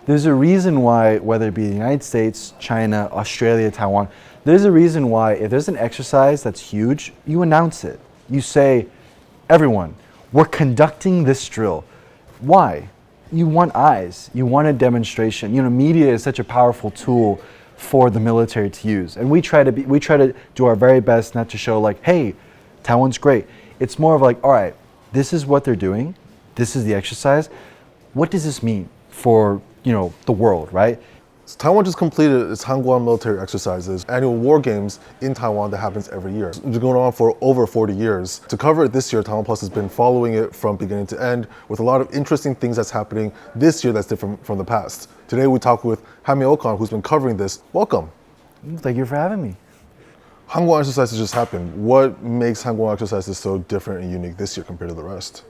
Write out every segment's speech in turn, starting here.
There's a reason why, whether it be the United States, China, Australia, Taiwan, there's a reason why if there's an exercise that's huge, you announce it. You say, everyone, we're conducting this drill. Why? You want eyes. You want a demonstration. Media is such a powerful tool for the military to use, and we try to do our very best not to show like, hey, Taiwan's great. It's more of like, all right, this is what they're doing. This is the exercise. What does this mean for the world, right? So Taiwan just completed its Hangguang military exercises, annual war games in Taiwan that happens every year. It's been going on for over 40 years. To cover it this year, TaiwanPlus has been following it from beginning to end with a lot of interesting things that's happening this year that's different from the past. Today we talk with Hami Okan, who's been covering this. Welcome. Thank you for having me. Hangguang exercises just happened. What makes Hangguang exercises so different and unique this year compared to the rest?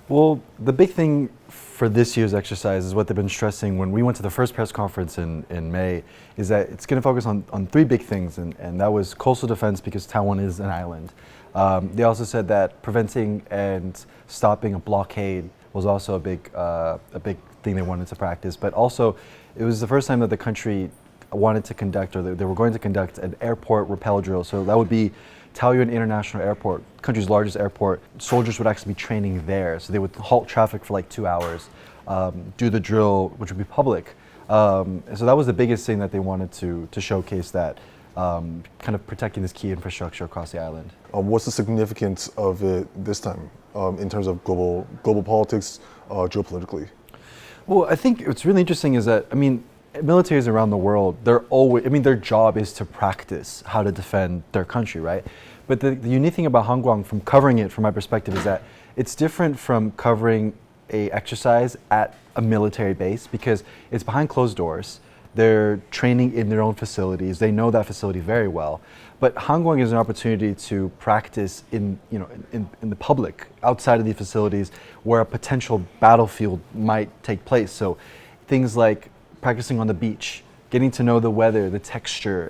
Well, the big thing for this year's exercise is what they've been stressing when we went to the first press conference in May, is that it's going to focus on three big things, and that was coastal defense because Taiwan is an island. They also said that preventing and stopping a blockade was also a big thing they wanted to practice, but also it was the first time that the country wanted to conduct, or they were going to conduct, an airport rappel drill. So that would be Taoyuan International Airport, country's largest airport. Soldiers would actually be training there. So they would halt traffic for like 2 hours, do the drill, which would be public. So that was the biggest thing that they wanted to showcase, that kind of protecting this key infrastructure across the island. What's the significance of it this time in terms of global politics, geopolitically? Well, I think what's really interesting is that, militaries around the world, their job is to practice how to defend their country, right? But the unique thing about Hangguang, from covering it from my perspective, is that it's different from covering a exercise at a military base because it's behind closed doors. They're training in their own facilities. They know that facility very well. But Hangguang is an opportunity to practice in the public, outside of the facilities where a potential battlefield might take place. So things like practicing on the beach, getting to know the weather, the texture,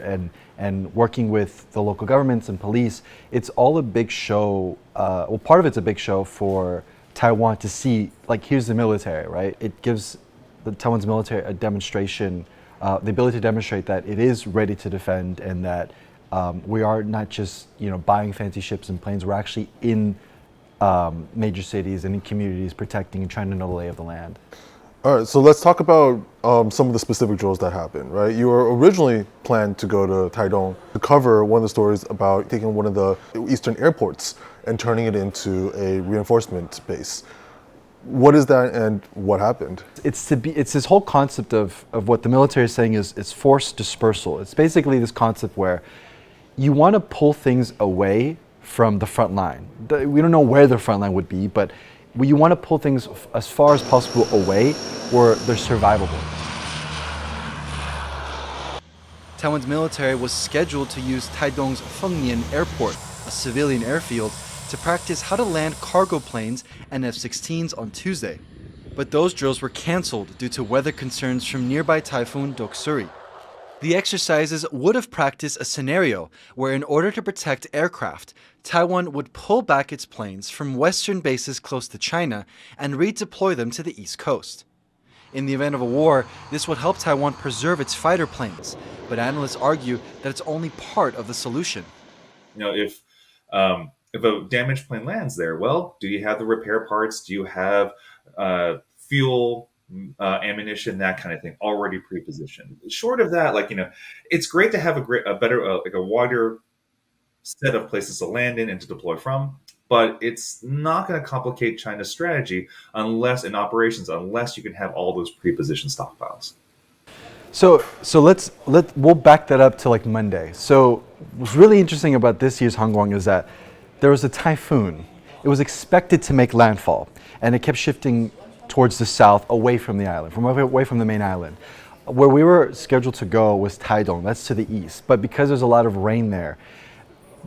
and working with the local governments and police. It's all a big show. Part of it's a big show for Taiwan to see, like, here's the military, right? It gives Taiwan's military a demonstration, the ability to demonstrate that it is ready to defend, and that we are not just buying fancy ships and planes. We're actually in major cities and in communities, protecting and trying to know the lay of the land. All right, so let's talk about some of the specific drills that happened, right? You were originally planned to go to Taidong to cover one of the stories about taking one of the eastern airports and turning it into a reinforcement base. What is that, and what happened? It's this whole concept of what the military is saying is force dispersal. It's basically this concept where you want to pull things away from the front line. We don't know where the front line would be, but you want to pull things as far as possible away where they're survivable. Taiwan's military was scheduled to use Taidong's Fengnian Airport, a civilian airfield, to practice how to land cargo planes and F-16s on Tuesday. But those drills were canceled due to weather concerns from nearby typhoon Doksuri. The exercises would have practiced a scenario where, in order to protect aircraft, Taiwan would pull back its planes from western bases close to China and redeploy them to the east coast. In the event of a war, this would help Taiwan preserve its fighter planes, but analysts argue that it's only part of the solution. If a damaged plane lands there, well, do you have the repair parts? Do you have fuel, ammunition, that kind of thing already pre-positioned? Short of that, it's great to have a wider set of places to land in and to deploy from, but it's not going to complicate China's strategy unless you can have all those pre-positioned stockpiles. So we'll back that up to like Monday. So what's really interesting about this year's Hangguang is that there was a typhoon. It was expected to make landfall, and it kept shifting towards the south, away from the island, away from the main island. Where we were scheduled to go was Taidong, that's to the east. But because there's a lot of rain there,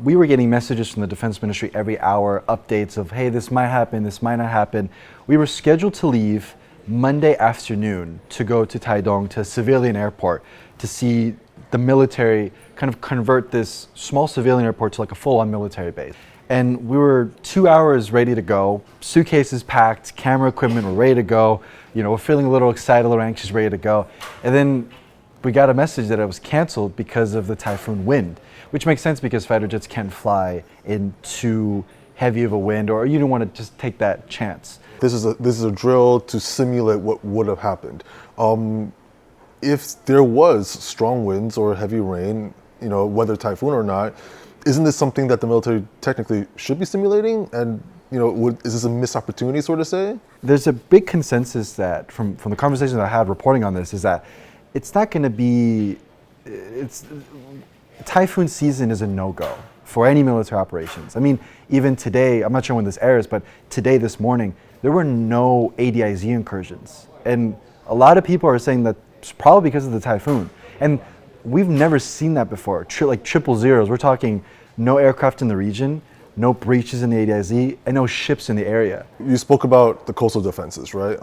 we were getting messages from the Defense Ministry every hour, updates of, hey, this might happen, this might not happen. We were scheduled to leave Monday afternoon to go to Taidong, to a civilian airport, to see the military kind of convert this small civilian airport to like a full-on military base. And we were 2 hours ready to go, suitcases packed, camera equipment, we're ready to go. You know, we're feeling a little excited, a little anxious, ready to go. And then we got a message that it was canceled because of the typhoon wind, which makes sense because fighter jets can't fly in too heavy of a wind, or you don't want to just take that chance. This is a drill to simulate what would have happened. If there was strong winds or heavy rain, you know, whether typhoon or not, isn't this something that the military technically should be simulating? And you know, is this a missed opportunity, sort of say? There's a big consensus that from the conversations I had reporting on this is that it's not going to be. Typhoon season is a no-go for any military operations. I mean, even today, I'm not sure when this airs, but today, this morning, there were no ADIZ incursions, and a lot of people are saying that it's probably because of the typhoon. And we've never seen that before, like triple zeros. We're talking no aircraft in the region, no breaches in the ADIZ, and no ships in the area. You spoke about the coastal defenses, right?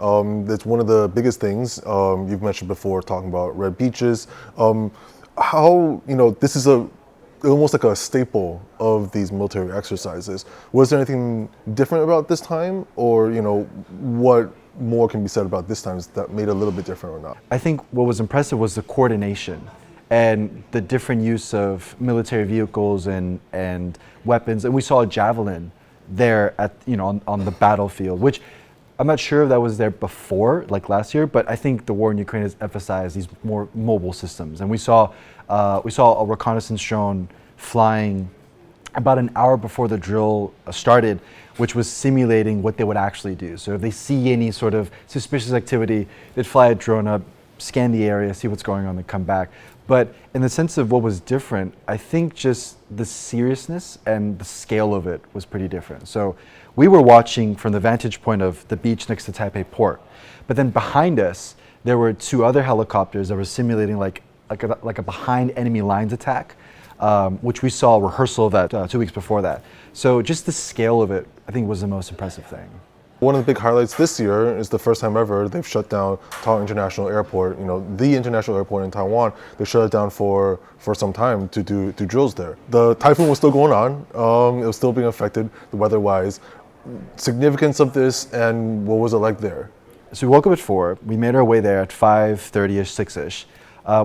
It's one of the biggest things you've mentioned before, talking about red beaches. How, you know, this is almost like a staple of these military exercises. Was there anything different about this time, or, you know, what more can be said about this time that made it a little bit different or not? I think what was impressive was the coordination and the different use of military vehicles and weapons. And we saw a javelin there at, you know, on the battlefield, which I'm not sure if that was there before, like last year, but I think the war in Ukraine has emphasized these more mobile systems. And we saw a reconnaissance drone flying about an hour before the drill started, which was simulating what they would actually do. So if they see any sort of suspicious activity, they'd fly a drone up, scan the area, see what's going on, and come back. But in the sense of what was different, I think just the seriousness and the scale of it was pretty different. So we were watching from the vantage point of the beach next to Taipei Port, but then behind us, there were two other helicopters that were simulating like a behind enemy lines attack, which we saw a rehearsal of that 2 weeks before that. So just the scale of it, I think, was the most impressive thing. One of the big highlights this year is the first time ever they've shut down Taiwan International Airport, you know, the international airport in Taiwan. They shut it down for some time to do drills there. The typhoon was still going on. It was still being affected weather-wise. Significance of this, and what was it like there? So we woke up at 4. We made our way there at 5:30ish, 6ish.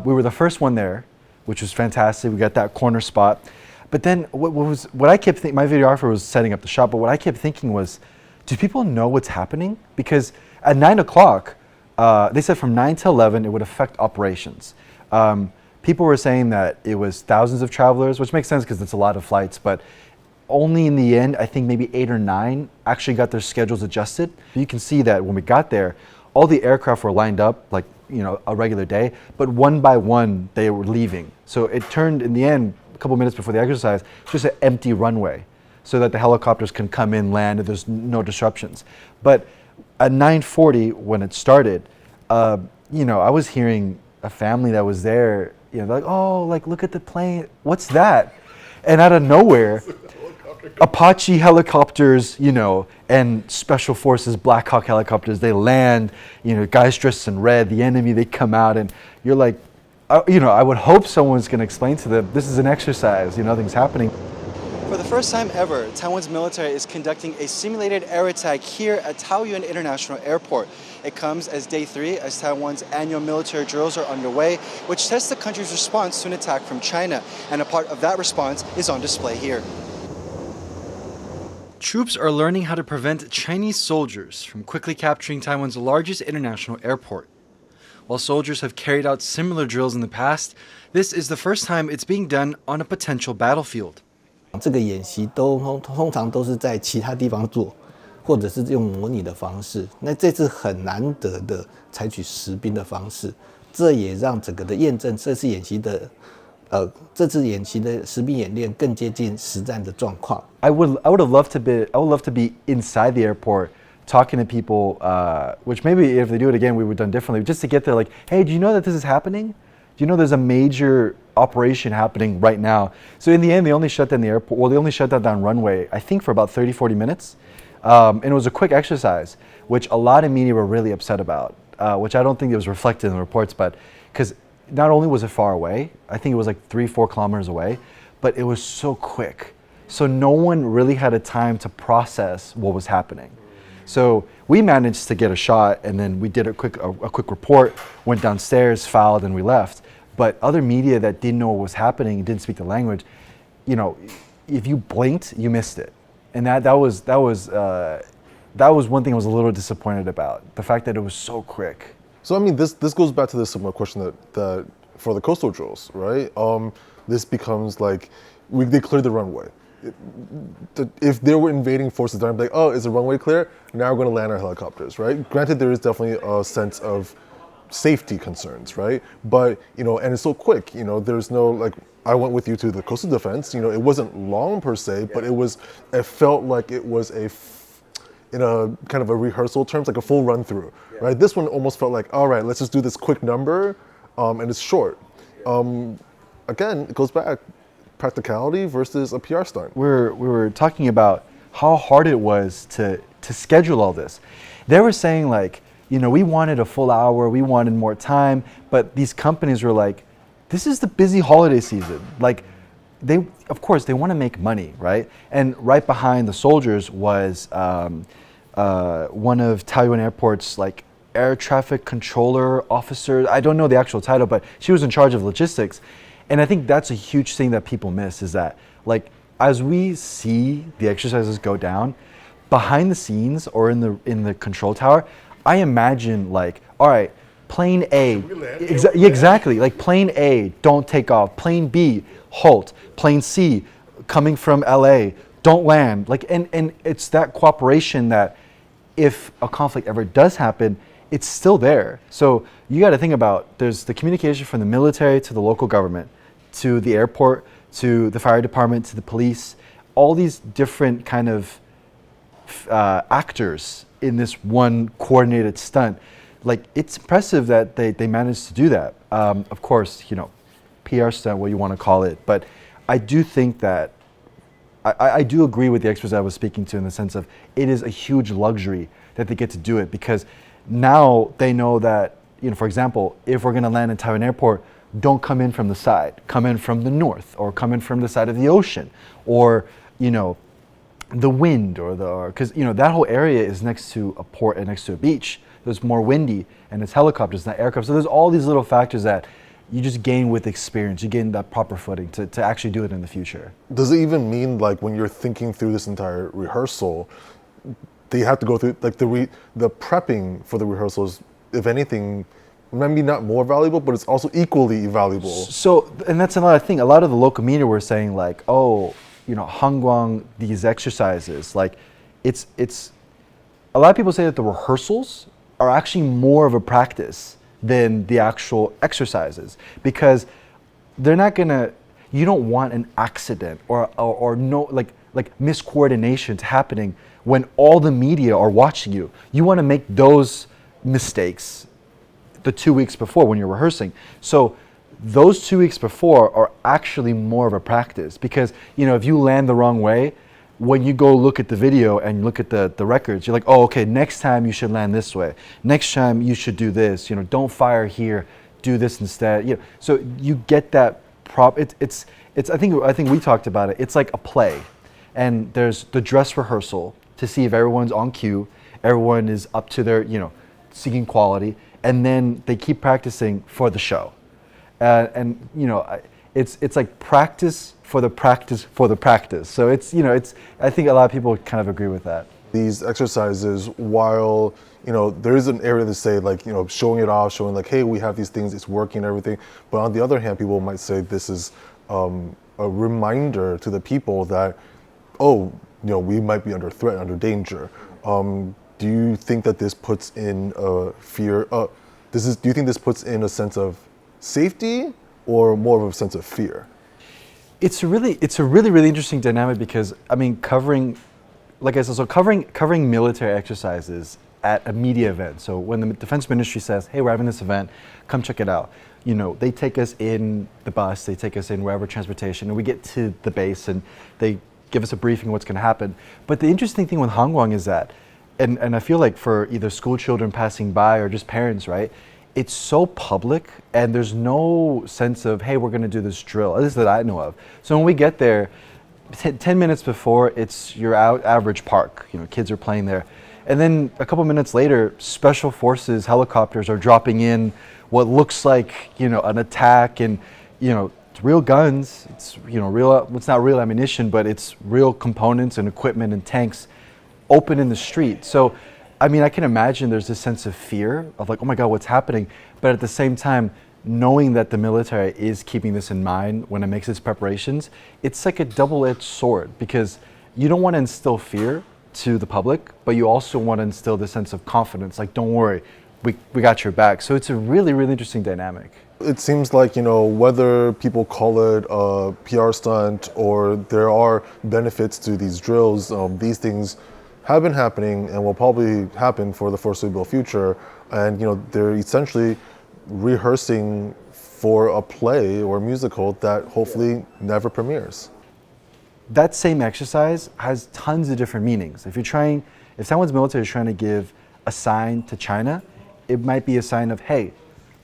We were the first one there, which was fantastic. We got that corner spot. But then what I kept thinking, my videographer was setting up the shot, but what I kept thinking was, do people know what's happening? Because at 9 o'clock, they said from 9 to 11, it would affect operations. People were saying that it was thousands of travelers, which makes sense because it's a lot of flights, but only in the end, I think maybe 8 or 9 actually got their schedules adjusted. You can see that when we got there, all the aircraft were lined up like, you know, a regular day, but one by one, they were leaving. So it turned, in the end, a couple minutes before the exercise, just an empty runway, so that the helicopters can come in, land, and there's no disruptions. But at 9:40, when it started, you know, I was hearing a family that was there, you know, like, oh, like, look at the plane, what's that? And out of nowhere, Apache helicopters, you know, and Special Forces Black Hawk helicopters, they land, you know, guys dressed in red, the enemy, they come out, and you're like, you know, I would hope someone's gonna explain to them, this is an exercise, you know, nothing's happening. For the first time ever, Taiwan's military is conducting a simulated air attack here at Taoyuan International Airport. It comes as day 3 as Taiwan's annual military drills are underway, which tests the country's response to an attack from China. And a part of that response is on display here. Troops are learning how to prevent Chinese soldiers from quickly capturing Taiwan's largest international airport. While soldiers have carried out similar drills in the past, this is the first time it's being done on a potential battlefield. 这个演习通常都是在其他地方做，或者是用模拟的方式。那这次很难得的采取实兵的方式，这也让整个的验证这次演习的实兵演练更接近实战的状况。I would have loved to be inside the airport talking to people, which maybe if they do it again, we would have done differently, just to get there like, hey, do you know that this is happening? Do you know there's a major operation happening right now? So in the end, they only shut down the airport, well, they only shut down runway, I think for about 30, 40 minutes. And it was a quick exercise, which a lot of media were really upset about, which I don't think it was reflected in the reports, but because not only was it far away, I think it was like 3-4 kilometers away, but it was so quick. So no one really had a time to process what was happening. So we managed to get a shot, and then we did a quick report, went downstairs, filed, and we left. But other media that didn't know what was happening, didn't speak the language, you know, if you blinked, you missed it. And that was one thing I was a little disappointed about, the fact that it was so quick. So I mean, this goes back to the similar question that for the coastal drills, right? This becomes like they cleared the runway. If there were invading forces, then I'd be like, oh, is the runway clear? Now we're going to land our helicopters, right? Granted, there is definitely a sense of safety concerns, right? But, you know, and it's so quick, you know, there's no, like, I went with you to the coastal defense, you know, it wasn't long per se, but it felt like it was in a kind of a rehearsal terms, like a full run through, right? This one almost felt like, all right, let's just do this quick number, and it's short. Again, it goes back, practicality versus a PR stunt. We were talking about how hard it was to schedule all this. They were saying, like, you know, we wanted a full hour, we wanted more time, but these companies were like, this is the busy holiday season. Like, of course, they want to make money, right? And right behind the soldiers was one of Taiwan Airport's, like, air traffic controller officer. I don't know the actual title, but she was in charge of logistics. And I think that's a huge thing that people miss, is that, like, as we see the exercises go down, behind the scenes or in the control tower, I imagine, like, all right, plane A, exactly, like plane A, don't take off. Plane B, halt. Plane C, coming from LA, don't land. Like, and it's that cooperation that if a conflict ever does happen, it's still there. So you got to think about, there's the communication from the military to the local government, to the airport, to the fire department, to the police, all these different kind of actors in this one coordinated stunt. Like, it's impressive that they managed to do that. Of course, you know, PR stunt, what you want to call it. But I do think that, I do agree with the experts I was speaking to, in the sense of it is a huge luxury that they get to do it, because now they know that, you know, for example, if we're going to land in Taiwan Airport, don't come in from the side, come in from the north, or come in from the side of the ocean, or, you know, the wind, because, you know, that whole area is next to a port and next to a beach. There's more windy, and it's helicopters, not aircraft. So there's all these little factors that you just gain with experience. You gain that proper footing to actually do it in the future. Does it even mean, like, when you're thinking through this entire rehearsal, they have to go through, like, the prepping for the rehearsals, if anything, maybe not more valuable, but it's also equally valuable. So, and that's another thing. A lot of the local media were saying, like, oh, you know, Hangguang, these exercises, like, it's a lot of people say that the rehearsals are actually more of a practice than the actual exercises, because they're not gonna, you don't want an accident or no, like miscoordinations happening when all the media are watching you. You want to make those mistakes the 2 weeks before when you're rehearsing. So those 2 weeks before are actually more of a practice, because, you know, if you land the wrong way, when you go look at the video and look at the records, you're like, oh, okay, next time you should land this way. Next time you should do this. You know, don't fire here, do this instead. You know, so you get that it's I think we talked about it. It's like a play, and there's the dress rehearsal to see if everyone's on cue, everyone is up to their, you know, seeking quality, and then they keep practicing for the show. And you know, it's like practice for the practice for the practice. So it's, you know, I think a lot of people kind of agree with that. These exercises, while, you know, there is an area to say, like, you know, showing it off, showing like, hey, we have these things, it's working and everything. But on the other hand, people might say this is a reminder to the people that, oh, you know, we might be under threat, under danger. Do you think that this puts in fear? Do you think this puts in a sense of safety or more of a sense of fear? It's a really interesting dynamic, because, I mean, covering military exercises at a media event. So when the Defense Ministry says, hey, we're having this event, come check it out. You know, they take us in the bus, they take us in wherever transportation, and we get to the base and they give us a briefing of what's going to happen. But the interesting thing with Hangguang is that, and I feel like for either school children passing by or just parents, right, it's so public, and there's no sense of, hey, we're going to do this drill, at least that I know of. So when we get there, 10 minutes before, it's your average park. You know, kids are playing there. And then a couple minutes later, special forces helicopters are dropping in what looks like, you know, an attack, and, you know, it's real guns. It's, you know, real, it's not real ammunition, but it's real components and equipment and tanks open in the street. So, I mean, I can imagine there's this sense of fear of like, oh my God, what's happening? But at the same time, knowing that the military is keeping this in mind when it makes its preparations, it's like a double-edged sword, because you don't want to instill fear to the public, but you also want to instill the sense of confidence, like, don't worry, we got your back. So it's a really, really interesting dynamic. It seems like, you know, whether people call it a PR stunt or there are benefits to these drills, these things have been happening and will probably happen for the foreseeable future. And, you know, they're essentially rehearsing for a play or musical that hopefully never premieres. That same exercise has tons of different meanings. If someone's military is trying to give a sign to China, it might be a sign of, hey,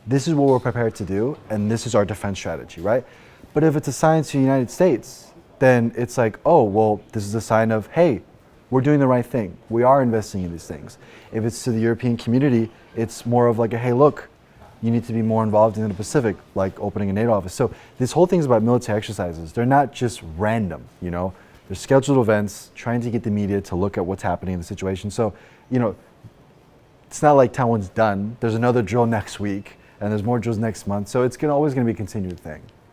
this is what we're prepared to do, and this is our defense strategy, right? But if it's a sign to the United States, then it's like, oh, well, this is a sign of, hey, we're doing the right thing. We are investing in these things. If it's to the European community, it's more of like, hey, look, you need to be more involved in the Pacific, like opening a NATO office. So this whole thing is about military exercises. They're not just random, you know. They're scheduled events, trying to get the media to look at what's happening in the situation. So, you know, it's not like Taiwan's done. There's another drill next week, and there's more drills next month. So it's always going to be a continued thing.